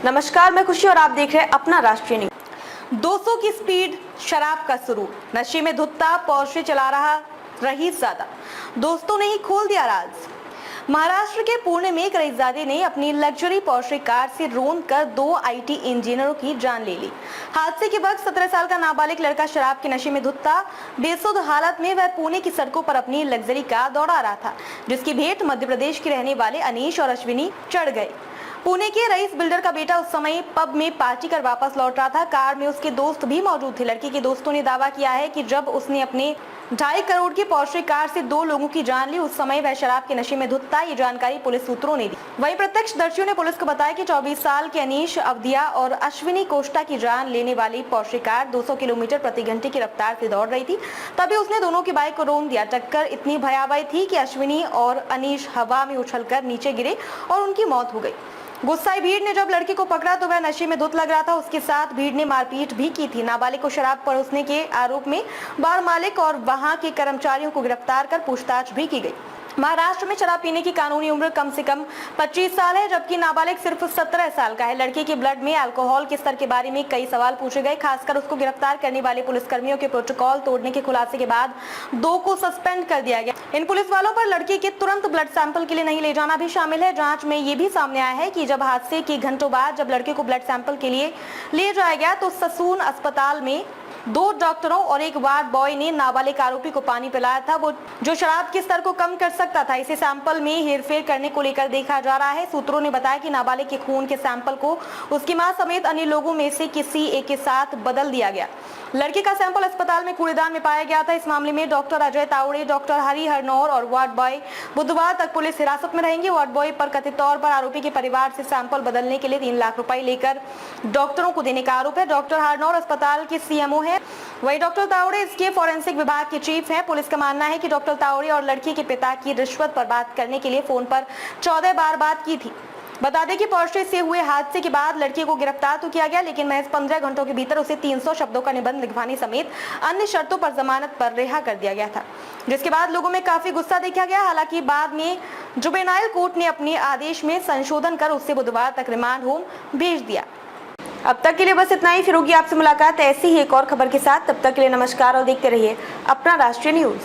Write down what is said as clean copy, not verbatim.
नमस्कार, मैं खुशी और आप देख रहे हैं अपना राष्ट्रीय न्यूज। 200 की स्पीड, शराब का सुरूर, नशे में धुत्ता पोर्शे चला रहा रईसजादा, दोस्तों ने ही खोल दिया राज। महाराष्ट्र के पुणे में एक रईसजादे ने अपनी लग्जरी पोर्शे कार से रौंद कर 2 आईटी इंजीनियरों की जान ले ली। हादसे के वक्त 17 साल का नाबालिग लड़का शराब के नशे में धुत्ता बेसुध हालत में वह पुणे की सड़कों पर अपनी लग्जरी कार दौड़ा रहा था, जिसकी भेंट मध्य प्रदेश के रहने वाले अनीश और अश्विनी चढ़ गए। पुणे के रईस बिल्डर का बेटा उस समय पब में पार्टी कर वापस लौट रहा था। कार में उसके दोस्त भी मौजूद थे। लड़के के दोस्तों ने दावा किया है कि जब उसने अपने 2.5 करोड़ की पोर्शे कार से 2 लोगों की जान ली, उस समय वह शराब के नशे में धुत था। ये जानकारी पुलिस सूत्रों ने दी। वहीं प्रत्यक्षदर्शियों ने पुलिस को बताया कि 24 साल के अनीश अवधिया और अश्विनी कोष्टा की जान लेने वाली पोर्शे कार 200 किलोमीटर प्रति घंटे की रफ्तार से दौड़ रही थी। तभी उसने दोनों की बाइक को रौंद दिया। टक्कर इतनी भयावह थी कि अश्विनी और अनीश हवा में उछलकर नीचे गिरे और उनकी मौत हो गई। गुस्साई भीड़ ने जब लड़के को पकड़ा तो वह नशे में धुत लग रहा था। उसके साथ भीड़ ने मारपीट भी की थी। नाबालिग को शराब परोसने के आरोप में बार मालिक और वहां के कर्मचारियों को गिरफ्तार कर पूछताछ भी की गई। महाराष्ट्र में शराब पीने की कानूनी उम्र कम से कम 25 साल है, जबकि नाबालिग सिर्फ 17 साल का है। लड़के के ब्लड में अल्कोहल के स्तर के बारे में कई सवाल पूछे गए, खासकर उसको गिरफ्तार करने वाले पुलिसकर्मियों के प्रोटोकॉल तोड़ने के खुलासे के बाद 2 को सस्पेंड कर दिया गया। इन पुलिस वालों पर लड़के के तुरंत ब्लड सैंपल के लिए नहीं ले जाना भी शामिल है। जांच में ये भी सामने आया है कि जब हादसे के घंटों बाद जब लड़के को ब्लड सैंपल के लिए ले जाया गया तो ससून अस्पताल में 2 डॉक्टरों और एक वार्ड बॉय ने नाबालिग आरोपी को पानी पिलाया था, वो जो शराब के स्तर को कम कर सकता था। इसे सैंपल में हेरफेर करने को लेकर देखा जा रहा है। सूत्रों ने बताया कि नाबालिग के खून के सैंपल को उसकी मां समेत अन्य लोगों में से किसी एक के साथ बदल दिया गया। लड़के का सैंपल अस्पताल में कूड़ेदान में पाया गया था। इस मामले में डॉक्टर अजय तावड़े, डॉक्टर हरि हरनौर और वार्ड बॉय बुधवार तक पुलिस हिरासत में रहेंगे। वार्ड बॉय पर कथित तौर पर आरोपी के परिवार से सैंपल बदलने के लिए 3 लाख रुपए लेकर डॉक्टरों को देने का आरोप है। डॉक्टर हरनौर अस्पताल के सीएमओ है, वही डॉक्टर तावड़े इसके फॉरेंसिक विभाग के चीफ हैं। पुलिस का मानना है कि डॉक्टर तावड़े और लड़की के पिता की रिश्वत पर बात करने के लिए फोन पर 14 बार बात की थी। बता दें कि पोर्शे से हुए हादसे के बाद लड़के को गिरफ्तार तो किया गया, लेकिन महज 15 घंटों के भीतर उसे 300 शब्दों का निबंध लिखवाने समेत अन्य शर्तों पर जमानत पर रिहा कर दिया गया था, जिसके बाद लोगों में काफी गुस्सा देखा गया। हालांकि बाद में जुवेनाइल कोर्ट ने अपने आदेश में संशोधन कर उसे बुधवार तक रिमांड होम भेज दिया। अब तक के लिए बस इतना ही। फिर होगी आपसे मुलाकात ऐसी ही एक और खबर के साथ। तब तक के लिए नमस्कार और देखते रहिए अपना राष्ट्रीय न्यूज।